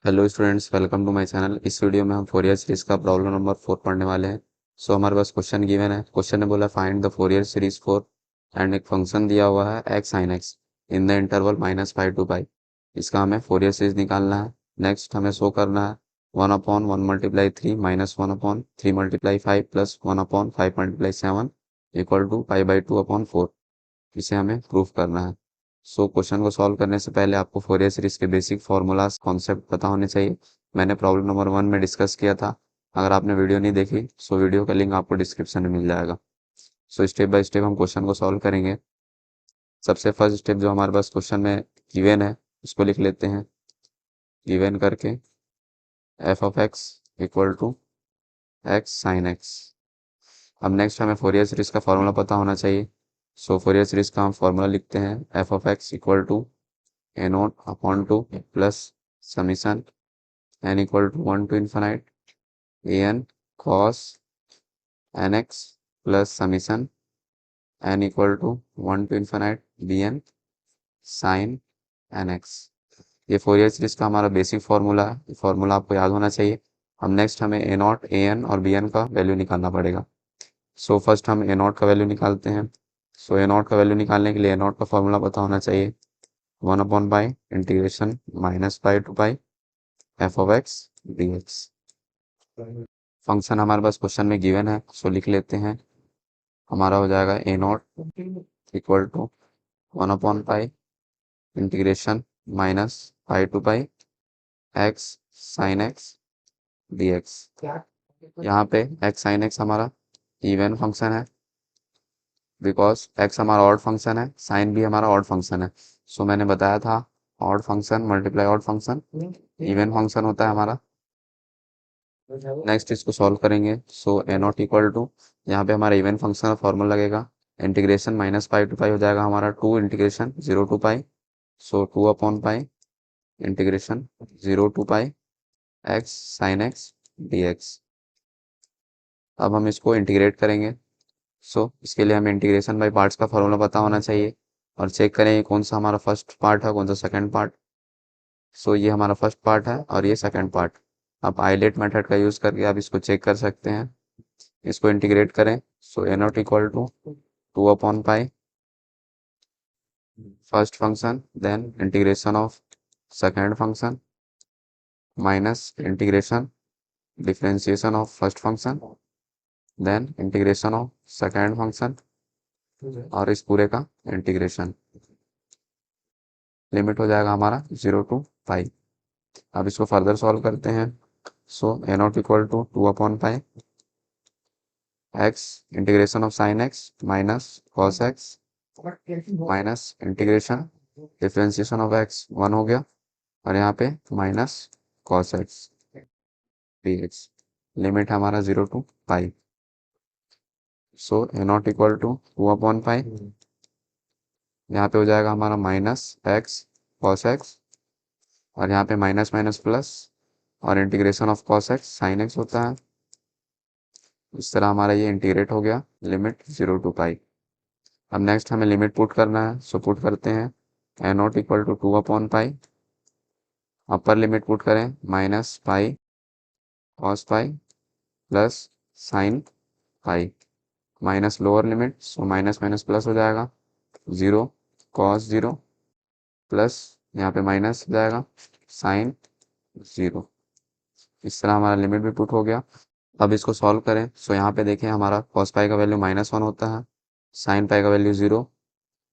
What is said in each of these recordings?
Hello students, welcome to my channel. इस video में हम फोरियर सीरीज का प्रॉब्लम नंबर 4 पढ़ने वाले हैं। हमारे पास क्वेश्चन गिवन है। क्वेश्चन ने बोला find the Fourier series 4 and एक फंक्शन दिया हुआ है x sine x in the interval -5 to pi. इसका हमें फोरियर सीरीज निकालना है। नेक्स्ट हमें शो करना है 1/1 × 3 -1/3 × 5 +1/5 × 7 = π/2/4। इसे हमें प्रूफ करना है। क्वेश्चन को सॉल्व करने से पहले आपको फोरियर सीरीज के बेसिक फार्मूलाज कॉन्सेप्ट पता होने चाहिए। मैंने प्रॉब्लम नंबर 1 में डिस्कस किया था। अगर आपने वीडियो नहीं देखी वीडियो का लिंक आपको डिस्क्रिप्शन में मिल जाएगा। स्टेप बाय स्टेप हम क्वेश्चन को सॉल्व करेंगे। सबसे फर्स्ट स्टेप जो हमारे पास क्वेश्चन में गिवन है उसको लिख लेते हैं। गिवन करके f(x) = x sin x। अब नेक्स्ट हमें फोरियर सीरीज का फार्मूला पता होना चाहिए। फोरियर सीरीज का हम फार्मूला लिखते हैं f(x) = a0/2 plus summation n = 1 to ∞ an cos nx plus summation n = 1 to ∞ bn sin nx। ये फोरियर सीरीज का हमारा बेसिक फार्मूला है। ये फार्मूला आपको याद होना चाहिए। अब नेक्स्ट हमें a0, an और bn का वैल्यू निकालना पड़ेगा। फर्स्ट हम a0 का वैल्यू निकालते हैं। a0 का वैल्यू निकालने के लिए a0 का फार्मूला पता होना चाहिए 1/π integration -π to pi f(x) dx। Function हमारे पास क्वेश्चन में गिवन है लिख लेते हैं। हमारा हो जाएगा a0 = 1/π integration -π to pi x sin x dx। यहाँ पे x sin x हमारा इवन फंक्शन है बिकॉज x हमारा ऑड फंक्शन है, साइन भी हमारा ऑड फंक्शन है। मैंने बताया था odd function multiply odd function even function होता है हमारा। नेक्स्ट इसको सॉल्व करेंगे। a0 = यहाँ पे हमारा इवन फंक्शन का फॉर्मूला लगेगा इंटीग्रेशन -π to पाई हो जाएगा हमारा 2 integration 0 to pi 2/π integration 0 to pi x sin x dx। अब हम इसको इंटीग्रेट करेंगे। इसके लिए हमें इंटीग्रेशन बाय पार्ट्स का फॉर्मूला पता होना चाहिए और चेक करें कौन सा हमारा फर्स्ट पार्ट है कौन सा सेकंड पार्ट। ये हमारा फर्स्ट पार्ट है और ये सेकंड पार्ट। आप आइलेट मेथड का यूज़ करके आप इसको चेक कर सकते हैं। इसको इंटीग्रेट करें। a0 = 2/π first function then integration of second function minus integration differentiation of first function then integration of second function और इस पूरे का इंटीग्रेशन। लिमिट हो जाएगा हमारा 0 to पाई। अब इसको फर्दर सॉल्व करते हैं। a0 = 2/π x integration of sin x minus cos x minus integration differentiation of x 1 हो गया और यहाँ पे minus cos x dx। Limit हमारा 0 to पाई। a0 = 2/π यहाँ पे हो जाएगा हमारा -x cos x और यहाँ पे माइनस माइनस प्लस और integration of cos x sin x होता है। इस तरह हमारा ये इंटीग्रेट हो गया लिमिट 0 to पाई। अब नेक्स्ट हमें लिमिट पुट करना है। पुट करते हैं a0 = 2/π अपर लिमिट पुट करें -π cos π plus sin pi minus lower limit minus minus plus हो जाएगा 0 cos 0 प्लस यहाँ पे माइनस हो जाएगा sin 0। इस तरह हमारा लिमिट भी पुट हो गया। अब इसको सॉल्व करें। यहाँ पे देखें हमारा cos π का वैल्यू -1 होता है, sin π का वैल्यू 0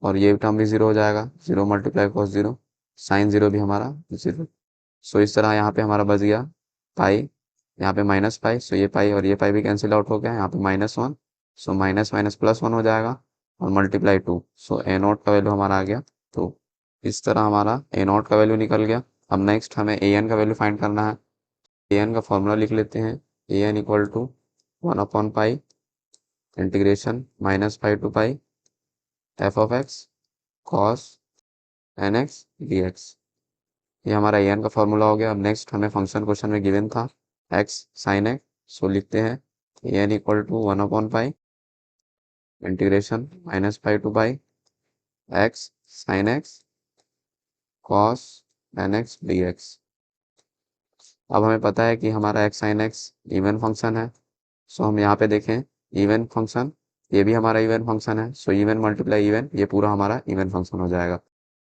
और ये टर्म भी 0 हो जाएगा 0 × cos 0 sin 0 भी हमारा 0। इस तरह यहाँ पे हमारा बच गया पाई, यहाँ पे -π ये पाई और ये पाई भी कैंसिल आउट हो गया। यहाँ पे -1 माइनस माइनस +1 हो जाएगा और मल्टीप्लाई 2 a0 का वैल्यू हमारा आ गया 2। इस तरह हमारा a0 का वैल्यू निकल गया। अब नेक्स्ट हमें an का वैल्यू फाइंड करना है। an का फॉर्मूला लिख लेते हैं। an = 1/π integration -π to pi f(x) cos nx dx। ये हमारा an का फॉर्मूला हो गया। अब नेक्स्ट हमें फंक्शन क्वेश्चन में गिवन था x sin x। लिखते हैं an = 1/π integration -π to pi x sin x cos nx dx। अब हमें पता है कि हमारा x sine x even function है। सो हम यहाँ पे देखें इवन फंक्शन, ये भी हमारा इवन फंक्शन है। सो इवन मल्टीप्लाई इवन, ये पूरा हमारा इवन फंक्शन हो जाएगा।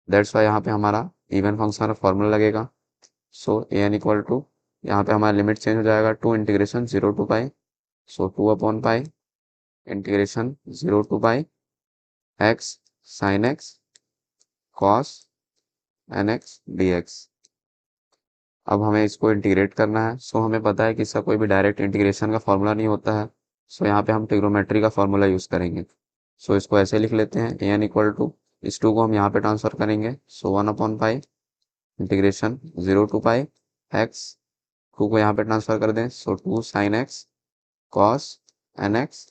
दैट्स वाई यहाँ पे हमारा इवन फंक्शन का फॉर्मूला लगेगा। So A N equal to, यहाँ पे हमारा लिमिट चेंज हो जाएगा to integration 0 to pi. So 2/पाई integration 0 to pi X sine X cos N X D X. अब हमें इसको इंटीग्रेट करना है। सो हमें पता है कि इसका कोई भी डायरेक्ट इंटीग्रेशन का फॉर्मूला नहीं होता है। सो यहाँ पे हम ट्रिग्नोमेट्री का फॉर्मूला यूज़ करेंगे। सो इसको ऐसे लिख लेते हैं, ए एन इक्वल टू, इस टू को हम यहाँ पे ट्रांसफर करेंगे। सो 1/पाई integration 0 to pi X, two को यहाँ पे ट्रांसफर कर दें। So 2 sine X cos N X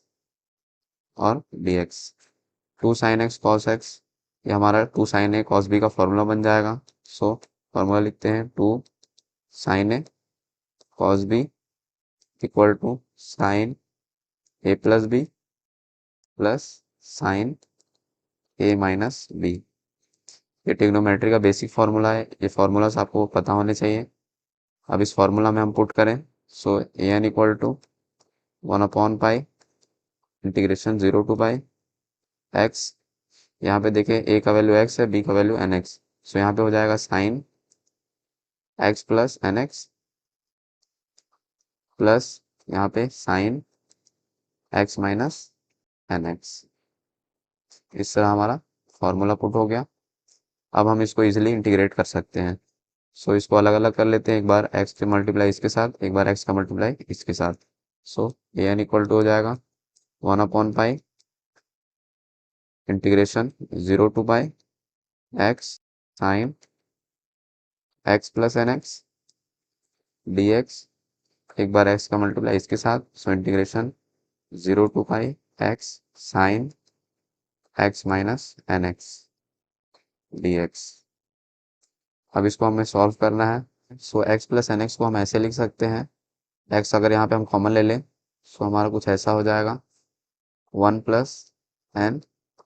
और D X. 2 sine X cos X, ये हमारा 2 साइन ए कॉस बी का फॉर्मूला बन जाएगा। सो फॉर्मूला लिखते हैं 2 sine A cos B equal to sine A plus B plus sign A minus B. ये trigonometry का बेसिक फार्मूला है, ये फार्मूलास आपको पता होने चाहिए। अब इस फार्मूला में हम पुट करें। So A N equal to 1/पाई इंटीग्रेशन 0 टू पाई एक्स, यहाँ पे देखें ए का वैल्यू एक्स है, बी का वैल्यू एन एक्स। सो यहाँ पे हो जाएगा sine X plus N X plus यहाँ पे sine X minus N X. इस तरह हमारा फॉर्मूला पुट हो गया। अब हम इसको इजीली इंटीग्रेट कर सकते हैं। सो इसको अलग अलग कर लेते हैं, एक बार एक्स के मल्टीप्लाई इसके साथ, एक बार एक्स का मल्टीप्लाई इसके साथ। So A N equal to हो जाएगा 1/पाई integration 0 to pi X sine X plus N X D X, एक बार एक्स का मल्टीप्लाई इसके साथ। So integration 0 to pi X sine X minus N X D X. अब इसको हमें सॉल्व करना है। So X plus N X को हम ऐसे लिख सकते हैं, एक्स अगर यहाँ पे हम कॉमन ले लें सो हमारा कुछ ऐसा हो जाएगा 1 प्लस एन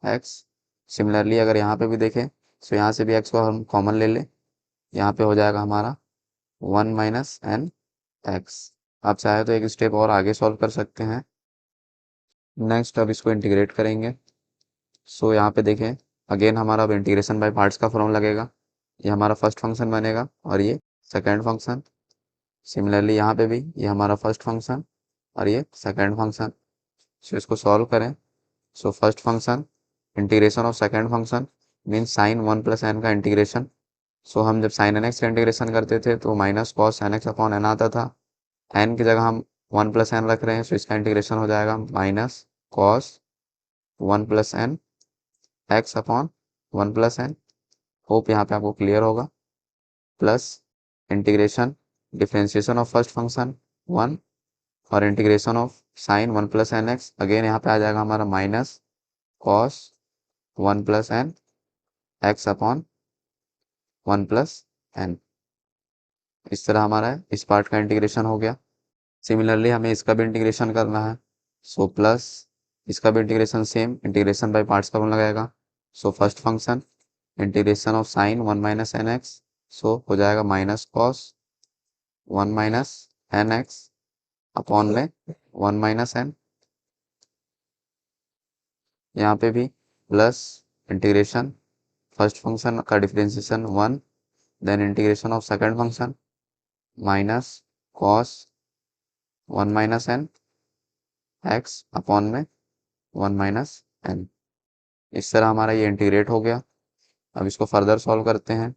एक्स। सिमिलरली अगर यहाँ पे भी देखें सो यहाँ से भी एक्स को हम कॉमन ले लें, यहाँ पे हो जाएगा हमारा 1 माइनस एन एक्स। आप चाहे तो एक स्टेप और आगे सॉल्व कर सकते हैं। नेक्स्ट अब इसको इंटीग्रेट करेंगे। सो यहाँ पे देखें अगेन हमारा अब इंटीग्रेशन बाय पार्ट्स का फॉर्म लगेगा। ये हमारा फर्स्ट फंक्शन बनेगा और ये सेकेंड फंक्शन। सिमिलरली यहाँ पे भी ये हमारा फर्स्ट फंक्शन और ये सेकेंड फंक्शन। सो इसको सॉल्व करें। So first function integration of second function means sine 1 plus n का इंटीग्रेशन। सो हम जब साइन एन एक्स का इंटीग्रेशन करते थे तो minus cos N x upon n आता था। एन की जगह हम 1 प्लस एन रख रहे हैं, सो इसका इंटीग्रेशन हो जाएगा minus cos 1 plus N x upon 1 plus n. Hope यहाँ पे आपको क्लियर होगा। Plus integration differentiation of first function 1 और integration of sine 1 plus N x, again यहाँ पे आ जाएगा हमारा minus cos 1 plus N x upon 1 plus n. इस तरह हमारा इस पार्ट का इंटीग्रेशन हो गया। सिमिलरली हमें इसका भी इंटीग्रेशन करना है। सो प्लस इसका भी integration same integration by parts का फॉर्म लगाएगा। So first function integration of sine 1 minus N X, so हो जाएगा minus cos 1 minus N x upon में 1 माइनस एन। यहाँ पे भी प्लस इंटीग्रेशन फर्स्ट फंक्शन का differentiation 1, then integration of second function minus cos 1 minus N x upon में 1 minus N. इस तरह हमारा ये इंटीग्रेट हो गया। अब इसको फर्दर सॉल्व करते हैं।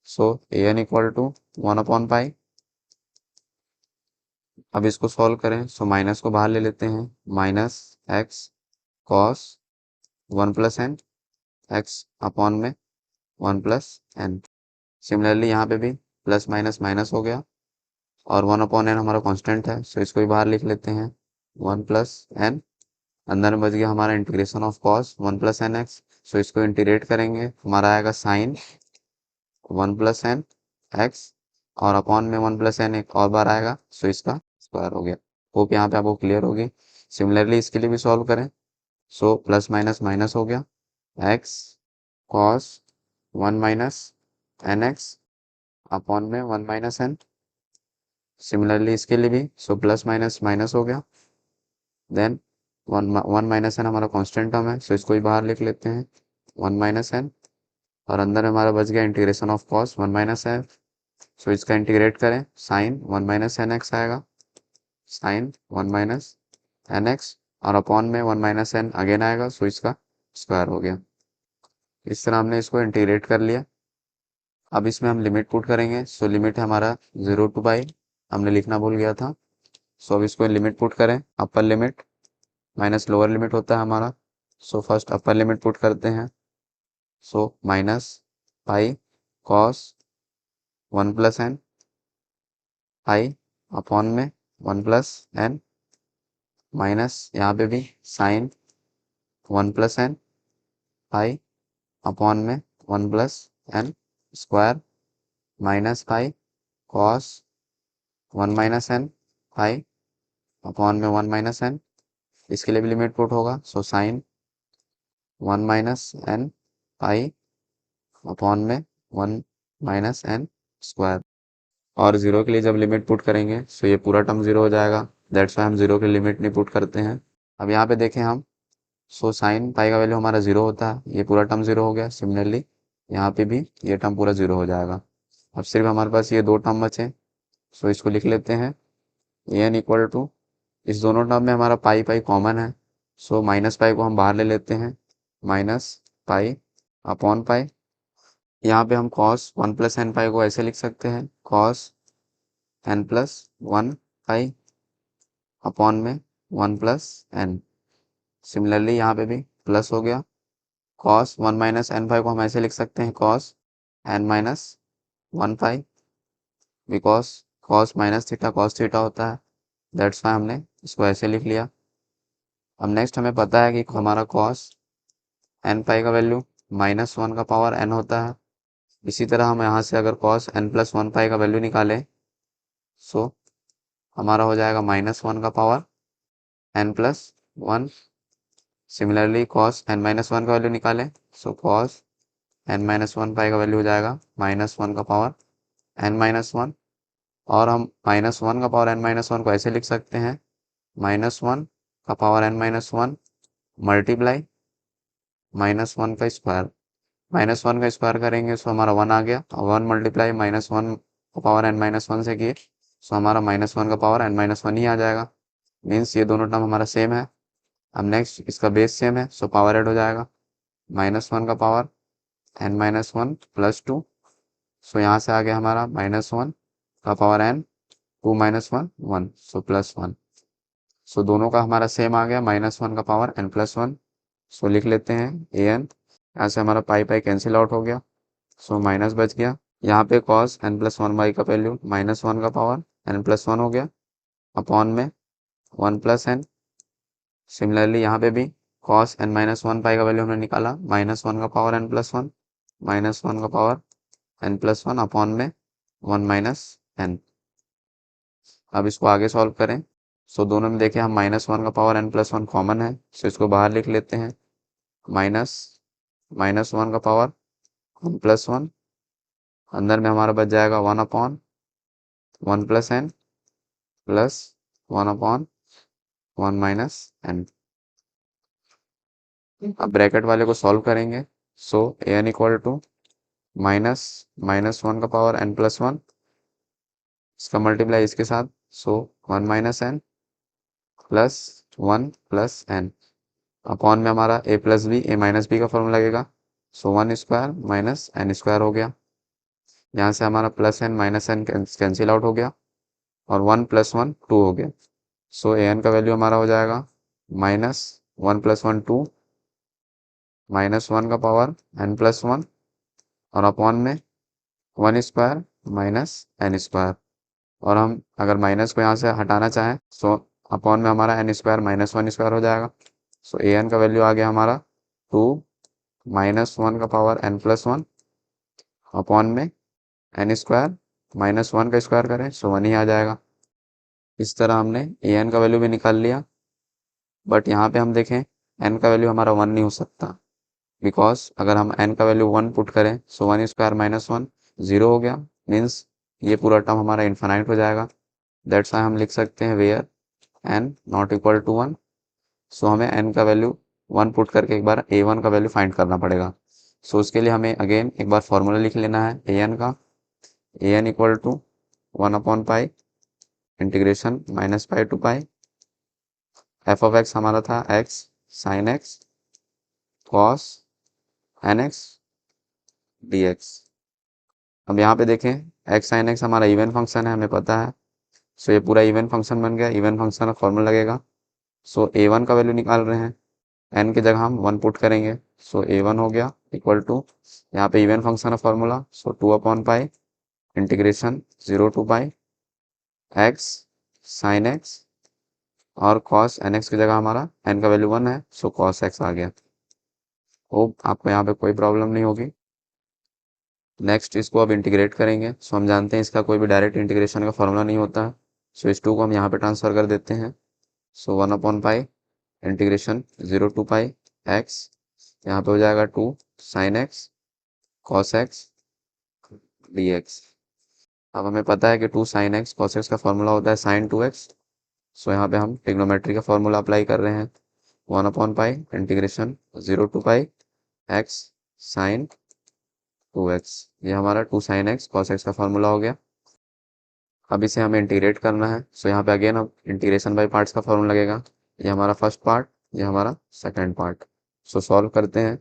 सो ए एन इक्वल टू 1/पाई। अब इसको सॉल्व करें। सो माइनस को बाहर ले लेते हैं, minus x cos 1 plus N x upon में 1 प्लस एन। सिमिलरली यहाँ पे भी प्लस माइनस माइनस हो गया और 1/n हमारा कांस्टेंट है, सो इसको भी बाहर लिख लेते हैं 1 प्लस एन। अंदर में बच गया हमारा integration of cos 1 plus N X. So इसको इंटीग्रेट करेंगे, हमारा आएगा साइन 1 प्लस एन एक्स और अपॉन में 1 प्लस एन एक और बार आएगा, सो इसका स्क्वायर हो गया। होप यहाँ पे आपको क्लियर होगी। सिमिलरली इसके लिए भी सॉल्व करें। सो प्लस माइनस माइनस हो गया, x cos 1 minus N x upon में 1 माइनस एन। सिमिलरली इसके लिए भी, सो प्लस माइनस माइनस हो गया, देन वन माइनस एन हमारा कांस्टेंट टर्म है, सो इसको ही बाहर लिख लेते हैं, वन माइनस एन, और अंदर हमारा बच गया integration of cos one minus N, so इसका इंटीग्रेट करें, sine one minus N X आएगा, sine one minus N X, और अपॉन में वन माइनस एन अगेन आएगा, सो इसका स्क्वायर हो गया। इस तरह हमने इसको इंटीग्रेट कर लिया। अब इसमें हम लिमिट पुट करेंगे, सो लिमिट है हमारा 0 टू पाई, हमने लिखना भूल गया था, सो अब इसको लिमिट पुट करें, upper limit minus lower limit होता है हमारा, so first upper limit put करते हैं, so minus pi cos one plus N pi upon में वन प्लस एन, माइनस यहाँ पे भी sine one plus N pi upon में one plus N square, minus pi cos one minus N pi upon में one minus N, इसके लिए भी limit put होगा, so sine one minus N pi upon में वन माइनस एन स्क्वायर, और zero के लिए जब लिमिट पुट करेंगे सो ये पूरा टर्म ज़ीरो हो जाएगा, दैट्स वाई हम ज़ीरो की लिमिट नहीं पुट करते हैं। अब यहाँ पे देखें हम, सो साइन पाई का वैल्यू हमारा ज़ीरो होता है, ये पूरा टर्म ज़ीरो हो गया, सिमिलरली यहाँ पे भी ये टर्म पूरा ज़ीरो हो जाएगा। अब सिर्फ हमारे पास ये दो टर्म बचे, सो इसको लिख लेते हैं, ए एन इक्वल टू, इस दोनों टर्म में हमारा पाई पाई कॉमन है, सो माइनस पाई को हम बाहर ले लेते हैं, माइनस पाई अपॉन पाई, यहाँ पे हम cos one plus N pi को ऐसे लिख सकते हैं, cos n plus one pi upon में वन प्लस एन, सिमिलरली यहाँ पे भी प्लस हो गया, cos one minus N pi को हम ऐसे लिख सकते हैं, cos N minus one pi, because cos minus theta cos theta होता है, दैट्स वाई हमने इसको ऐसे लिख लिया। अब नेक्स्ट हमें पता है कि हमारा कॉस एन पाई का वैल्यू माइनस वन का पावर एन होता है, इसी तरह हम यहाँ से अगर cos n plus one pi का वैल्यू निकालें, सो हमारा हो जाएगा माइनस वन का power N plus one, similarly cos N minus one का वैल्यू निकालें, so cos N minus one pi का वैल्यू हो जाएगा माइनस वन का पावर एन माइनस वन, और हम माइनस वन का पावर एन माइनस वन को ऐसे लिख सकते हैं, माइनस वन का power N minus one multiply minus one का स्क्वायर, माइनस वन का स्क्वायर करेंगे सो हमारा वन आ गया, और वन मल्टीप्लाई माइनस वन का पावर एन माइनस वन से किए, सो हमारा माइनस वन का पावर एन माइनस वन ही आ जाएगा, मीन्स ये दोनों टर्म हमारा सेम है। अब नेक्स्ट इसका बेस सेम है, सो पावर ऐड हो जाएगा, माइनस वन का power N minus one plus two, so यहाँ से आ गया हमारा माइनस वन का power N two minus one one, so plus one, so दोनों का हमारा सेम आ गया, माइनस वन का power N plus one, so लिख लेते हैं ए एन, यहाँ से हमारा पाई पाई कैंसिल आउट हो गया, सो माइनस बच गया, यहाँ पे cos n plus one pi का वैल्यू माइनस वन का पावर एन प्लस वन हो गया अपॉन में वन प्लस एन, सिमिलरली यहाँ पे भी cos N minus one pi का वैल्यू हमने निकाला, माइनस वन का power N plus one, minus one का power N plus one upon में वन माइनस एन। अब इसको आगे सॉल्व करें, सो दोनों में देखें हम माइनस वन का power N plus one common है, सो इसको बाहर लिख लेते हैं, माइनस माइनस वन का पावर वन प्लस वन, अंदर में हमारा बच जाएगा one upon one plus N plus one upon one minus N. अब ब्रैकेट वाले को सॉल्व करेंगे, so A N equal to minus minus one का पावर एन प्लस वन, इसका मल्टीप्लाई इसके साथ, so one minus N plus one plus n upon में हमारा a plus b a minus b का फॉर्मूला लगेगा, so one square minus n square हो गया, यहाँ से हमारा plus N minus n cancel out हो गया, और वन प्लस वन टू हो गया, सो ए एन का वैल्यू हमारा हो जाएगा minus one plus one two, minus one का पावर एन प्लस वन, और अपॉन में one square minus n square, और हम अगर माइनस को यहाँ से हटाना चाहें सो अपॉन में हमारा n square minus one square हो जाएगा, सो ए एन का वैल्यू आ गया हमारा टू माइनस वन का power N plus one upon में एन स्क्वायर माइनस वन का स्क्वायर करें सो वन ही आ जाएगा। इस तरह हमने ए एन का वैल्यू भी निकाल लिया, बट यहाँ पे हम देखें एन का वैल्यू हमारा वन नहीं हो सकता, बिकॉज अगर हम एन का वैल्यू वन पुट करें so one square minus one zero हो गया, मीन्स ये पूरा टर्म हमारा इन्फानाइट हो जाएगा, दैट्स वाई हम लिख सकते हैं where n not equal to 1। So हमें n का वैल्यू 1 पुट करके एक बार a1 का वैल्यू फाइंड करना पड़ेगा। सो उसके लिए हमें अगेन एक बार फॉर्मूला लिख लेना है an का। an इक्वल टू 1/पाई integration minus pi to pi F of X हमारा था x sine X cos nx dx। अब यहाँ पे देखें x साइन एक्स हमारा इवन फंक्शन है, हमें पता है। सो ये पूरा इवन फंक्शन बन गया, इवन फंक्शन का फॉर्मूला लगेगा। सो a1 का वैल्यू निकाल रहे हैं, n की जगह हम 1 पुट करेंगे। सो a1 हो गया इक्वल टू, यहाँ पे इवन फंक्शन का फॉर्मूला, सो 2/पाई integration 0 to pi x sine X और cos nx की जगह हमारा n का वैल्यू 1 है, सो cos x आ गया। होप आपको यहाँ पे कोई प्रॉब्लम नहीं होगी। नेक्स्ट इसको अब इंटीग्रेट करेंगे। सो हम जानते हैं इसका कोई भी डायरेक्ट इंटीग्रेशन का फॉर्मूला नहीं होता है। सो इस 2 को हम यहाँ पे ट्रांसफर कर देते हैं। सो 1/पाई इंटीग्रेशन 0 टू पाई x, यहाँ पे हो जाएगा 2 sine X cos x dx। अब हमें पता है कि 2 साइन एक्स कॉस एक्स का फॉर्मूला होता है साइन 2x। सो यहाँ पे हम ट्रिग्नोमेट्री का फॉर्मूला अप्लाई कर रहे हैं 1/पाई integration 0 to pi x sine 2x। ये हमारा 2 साइन एक्स कॉस एक्स का फॉर्मूला हो गया। अब इसे हमें इंटीग्रेट करना है। सो यहाँ पे अगेन अब इंटीग्रेशन बाय पार्ट्स का फॉर्मूला लगेगा। ये हमारा फर्स्ट पार्ट, ये हमारा सेकंड पार्ट। सो सॉल्व करते हैं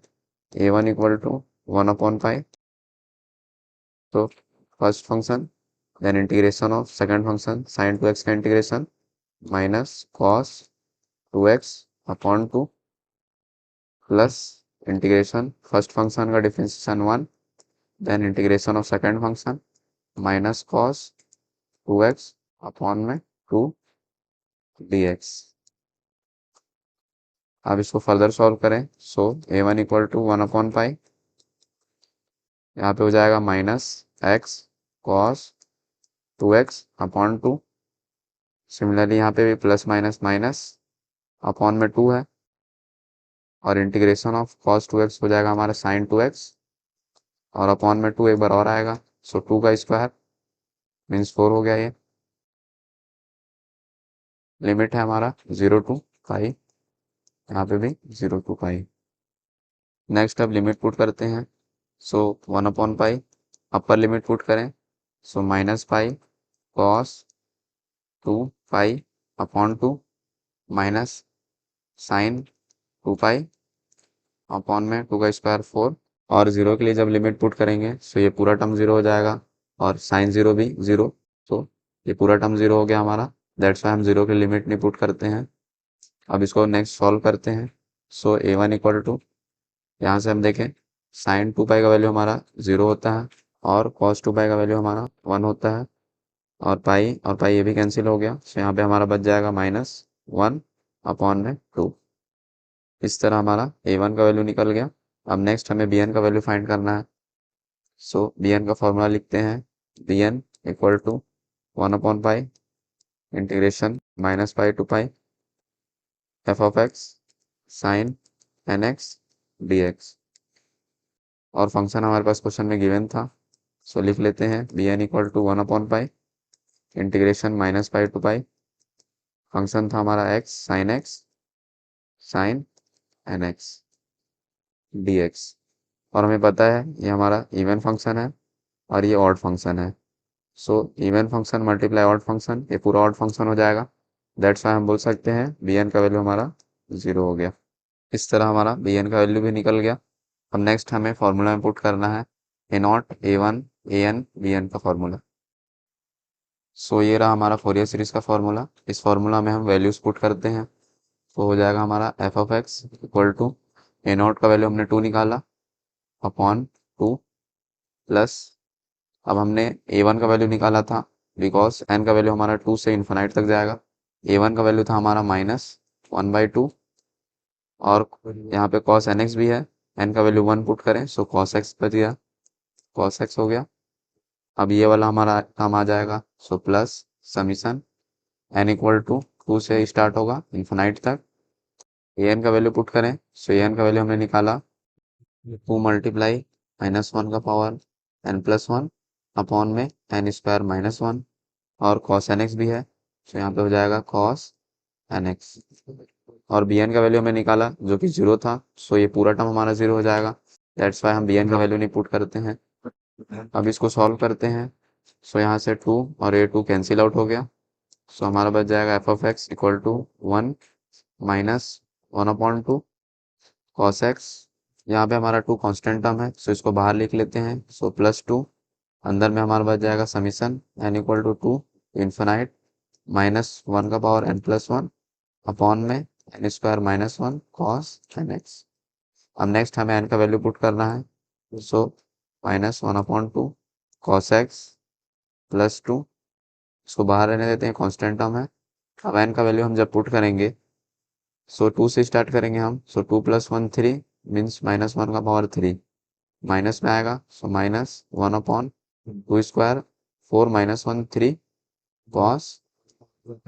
a1 इक्वल टू 1/पाई, तो first function then integration of second function sine 2x का integration minus cos 2x upon 2 plus integration first function का differentiation 1 then integration of second function minus cos 2x upon में 2 dx। अब इसको further solve करें। सो a1 equal to 1/पाई, यहाँ पे हो जाएगा minus x cos 2x upon 2। Similarly यहाँ पे भी प्लस माइनस माइनस अपॉन में 2 है और इंटीग्रेशन ऑफ कॉस 2x हो जाएगा हमारा साइन 2x और अपॉन में 2 एक बार और आएगा। सो 2 का स्क्वायर मीन्स 4 हो गया। ये लिमिट है हमारा 0 टू पाई, यहाँ पे भी 0 टू पाई। नेक्स्ट अब लिमिट पुट करते हैं। सो 1/पाई अपर लिमिट पुट करें। So minus pi cos 2 pi upon 2 minus sine 2 pi upon में 2 का स्क्वायर 4 और 0 के लिए जब लिमिट पुट करेंगे सो ये पूरा टर्म 0 हो जाएगा और साइन 0 भी 0। तो ये पूरा टर्म 0 हो गया हमारा, दैट्स वाई हम 0 की लिमिट नहीं पुट करते हैं। अब इसको नेक्स्ट सॉल्व करते हैं। सो a1 इक्वल टू, यहाँ से हम देखें साइन 2 पाई का वैल्यू हमारा 0 होता है और कॉस 2 पाई का वैल्यू हमारा 1 होता है और पाई ये भी कैंसिल हो गया। सो यहाँ पे हमारा बच जाएगा -1 अपॉन में 2। इस तरह हमारा a1 का वैल्यू निकल गया। अब नेक्स्ट हमें bn का वैल्यू फाइंड करना है। सो bn का फॉर्मूला लिखते हैं bn इक्वल टू 1/पाई integration minus pi to pi F of X sine nx dx और फंक्शन हमारे पास क्वेश्चन में गिवन था। सो लिख लेते हैं bn इक्वल टू 1/पाई integration minus pi to pi function था हमारा x साइन nx dx और हमें पता है ये हमारा इवन फंक्शन है और ये ऑड फंक्शन है। So even function multiply odd function, ये पूरा ऑड फंक्शन हो जाएगा। दैट्स वाई हम बोल सकते हैं bn का वैल्यू हमारा 0 हो गया। इस तरह हमारा bn का वैल्यू भी निकल गया। अब नेक्स्ट हमें फॉर्मूला में पुट करना है a0 a1 an bn का फॉर्मूला। सो ये रहा हमारा फोरियर सीरीज का फॉर्मूला। इस फॉर्मूला में हम वैल्यूज पुट करते हैं तो हो जाएगा हमारा f of x equal to a0 का वैल्यू हमने 2 निकाला अपॉन 2 प्लस, अब हमने a1 का वैल्यू निकाला था बिकॉज n का वैल्यू हमारा 2 से इन्फिनाइट तक जाएगा। a1 का वैल्यू था हमारा -1/2 और यहाँ पे cos nx भी है, n का वैल्यू 1 पुट करें सो cos x बच गया, cos x हो गया। अब ये वाला हमारा काम आ जाएगा। So plus summation n equal to 2 से स्टार्ट होगा इन्फिनाइट तक, an का वैल्यू पुट करें। सो an का वैल्यू हमने निकाला 2 मल्टीप्लाई -1 का पावर n+1 अपॉन में n² -1 और cos nx भी है, तो यहाँ पे हो जाएगा cos nx। और bn का वैल्यू हमें निकाला जो कि 0 था, सो ये पूरा टर्म हमारा 0 हो जाएगा। दैट्स वाई हम bn का वैल्यू नहीं पुट करते हैं। अब इसको सॉल्व करते हैं। सो यहाँ से 2 और ये 2 कैंसिल आउट हो गया। सो हमारा बच जाएगा f of x equal to 1 minus 1/2 cos x. यहाँ पे हमारा 2 कांस्टेंट टर्म है, सो इसको बाहर लिख लेते हैं। सो +2 अंदर में हमारा बच जाएगा summation n equal to 2 infinite -1 का पावर n+1 अपॉन में n² -1 cos nx। अब नेक्स्ट हमें n का वैल्यू पुट करना है। सो -1/2 cos x +2, इसको बाहर रहने देते हैं, कांस्टेंट टर्म है। अब n का वैल्यू हम जब पुट करेंगे, सो 2 से स्टार्ट करेंगे हम। सो 2 + 1 3 मीन्स -1 का पावर 3 माइनस में आएगा। सो -1/2² 4 -1 3 cos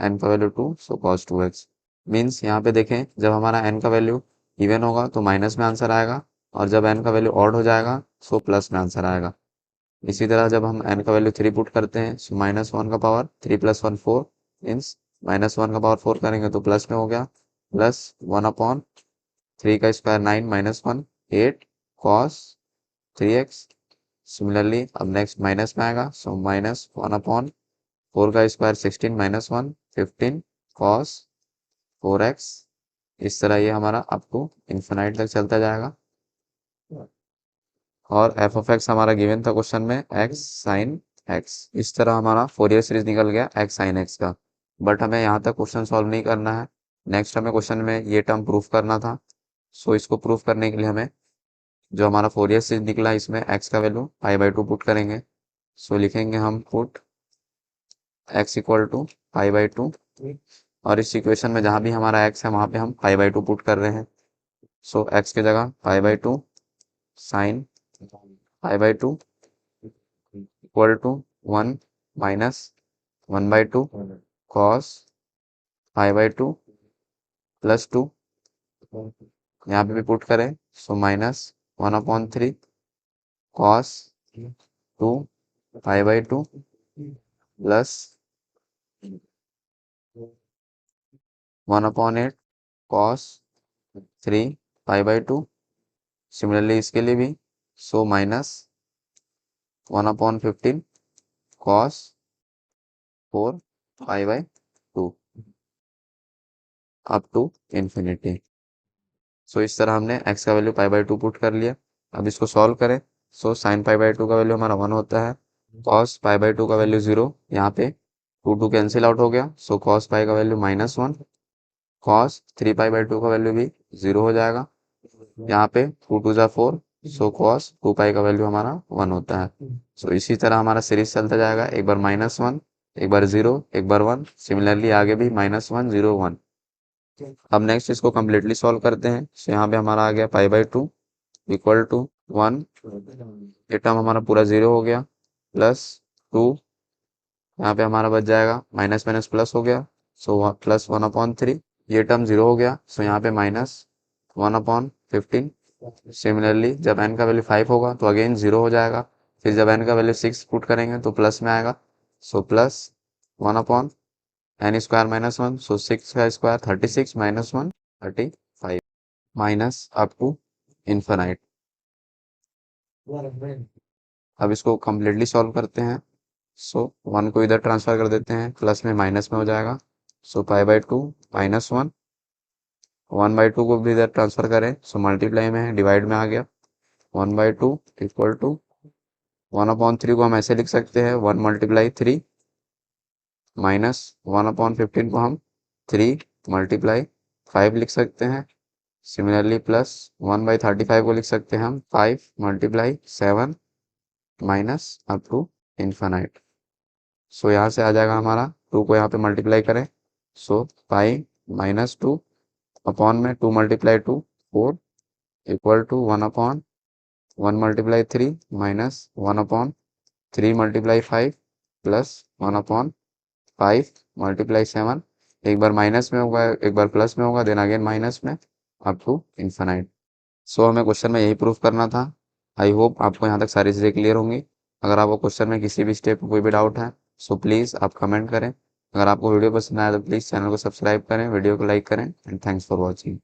n का वैल्यू 2, सो cos 2x। मीन्स यहाँ पे देखें, जब हमारा n का वैल्यू इवन होगा तो माइनस में आंसर आएगा, और जब n का वैल्यू ऑड हो जाएगा सो प्लस में आंसर आएगा। इसी तरह जब हम n का वैल्यू 3 पुट करते हैं, सो -1 का पावर 3 + 1 4 मीन्स -1 का पावर 4 करेंगे तो प्लस में हो गया, +1/3 का स्क्वायर 9 -1 8 cos 3x। सिमिलरली अब नेक्स्ट माइनस में आएगा, सो -1/4 का स्क्वायर 16 -1 15 cos 4x। इस तरह ये हमारा अप टू इन्फिनाइट तक चलता जाएगा। और एफ ऑफ एक्स हमारा गिवन था क्वेश्चन में x sin x। इस तरह हमारा फोरियर सीरीज निकल गया x sin x का। बट हमें यहाँ तक क्वेश्चन सॉल्व नहीं करना है। नेक्स्ट हमें क्वेश्चन में ये टर्म प्रूफ करना था। सो इसको प्रूफ करने के लिए हमें जो हमारा फोरियर सीरीज निकला इसमें x का वैल्यू π/2 पुट करेंगे। सो लिखेंगे हम पुट x इक्वल टू π/2, और इस इक्वेशन में जहाँ भी हमारा x है वहाँ पे हम π/2 पुट कर रहे हैं। सो x की जगह π/2 sine π/2 equal to 1 minus 1/2 cos π/2 +2, यहाँ पे भी पुट करें। So -1/3 cos 2 π/2 plus 1/8 cos 3 π/2। Similarly इसके लिए भी, so -1/15 cos 4 π/2 up to infinity. So इस तरह हमने x का वैल्यू π/2 पुट कर लिया। अब इसको सॉल्व करें। सो sin π/2 का वैल्यू हमारा 1 होता है, cos π/2 का वैल्यू 0, यहाँ पे 2 कैंसिल आउट हो गया। सो cos π का वैल्यू -1, cos 3 π/2 का वैल्यू भी 0 हो जाएगा। यहाँ पे 2 2 ज़ा 4, सो cos 2 π का वैल्यू हमारा 1 होता है। सो इसी तरह हमारा सीरीज चलता जाएगा, एक बार -1, एक बार 0, एक बार 1, सिमिलरली आगे भी -1 0 1। अब नेक्स्ट इसको कम्प्लीटली सॉल्व करते हैं। सो यहाँ पे हमारा आ गया π/2 इक्वल टू 1, ये टर्म हमारा पूरा 0 हो गया, +2, यहाँ पे हमारा बच जाएगा माइनस माइनस प्लस हो गया। सो +1/3, ये टर्म 0 हो गया। सो यहाँ पे -1/15। सिमिलरली जब n का वैल्यू 5 होगा तो अगेन 0 हो जाएगा। फिर जब n का वैल्यू 6 पुट करेंगे तो प्लस में आएगा। सो +1/n² -1, सो 6 का square 36 -1 35 minus up to infinite. अब इसको कम्प्लीटली सॉल्व करते हैं। सो 1 को इधर ट्रांसफर कर देते हैं, प्लस में माइनस में हो जाएगा। सो π/2 -1, 1/2 को भी इधर ट्रांसफर करें, सो मल्टीप्लाई में है, डिवाइड में आ गया। 1/2 इक्वल टू 1/3 को हम ऐसे लिख सकते हैं 1 × 3 माइनस 1/15 को हम 3 × 5 लिख सकते हैं। सिमिलरली प्लस 1/35 को लिख सकते हैं हम 5 × 7 माइनस अप टू इन्फिनाइट। सो यहाँ से आ जाएगा हमारा 2 को यहाँ पे मल्टीप्लाई करें। सो पाई -2 अपॉन में 2 × 2 4 इक्वल टू 1/1 × 3 माइनस 1/3 × 5 प्लस 1/5 × 7। एक बार माइनस में होगा, एक बार प्लस में होगा, देन अगेन माइनस में अप टू इन्फिनाइट। सो हमें क्वेश्चन में यही प्रूफ करना था। आई होप आपको यहाँ तक सारी चीज़ें क्लियर होंगी। अगर आपको क्वेश्चन में किसी भी स्टेप में कोई भी डाउट है सो प्लीज़ आप कमेंट करें। अगर आपको वीडियो पसंद आया तो प्लीज़ चैनल को सब्सक्राइब करें, वीडियो को लाइक करें एंड थैंक्स फॉर वॉचिंग।